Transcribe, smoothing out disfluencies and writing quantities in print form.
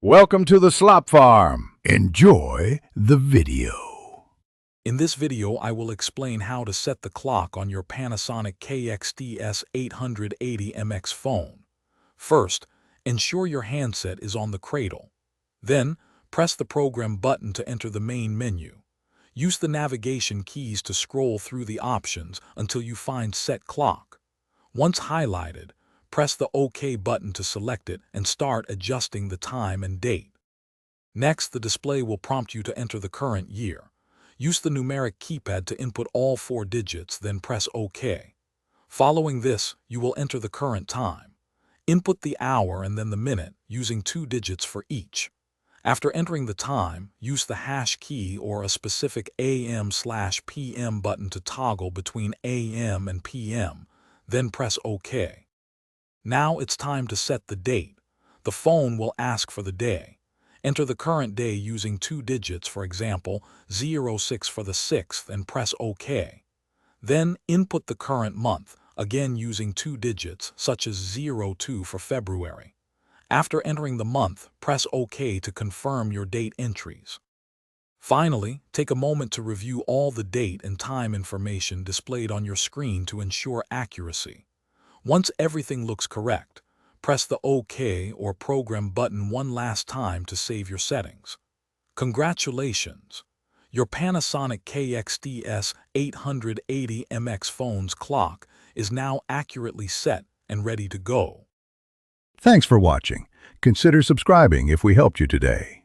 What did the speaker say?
Welcome to the Slop Farm. Enjoy the video. In this video, I will explain how to set the clock on your Panasonic KX-TS880MX phone. First, ensure your handset is on the cradle. Then, press the program button to enter the main menu. Use the navigation keys to scroll through the options until you find Set Clock. Once highlighted, press the OK button to select it and start adjusting the time and date. Next, the display will prompt you to enter the current year. Use the numeric keypad to input all 4 digits, then press OK. Following this, you will enter the current time. Input the hour and then the minute, using 2 digits for each. After entering the time, use the hash key or a specific AM/PM button to toggle between AM and PM, then press OK. Now it's time to set the date. The phone will ask for the day. Enter the current day using 2 digits, for example, 06 for the 6th, and press OK. Then input the current month, again using 2 digits, such as 02 for February. After entering the month, press OK to confirm your date entries. Finally, take a moment to review all the date and time information displayed on your screen to ensure accuracy. Once everything looks correct, press the OK or Program button one last time to save your settings. Congratulations! Your Panasonic KX-TS880MX phone's clock is now accurately set and ready to go. Thanks for watching. Consider subscribing if we helped you today.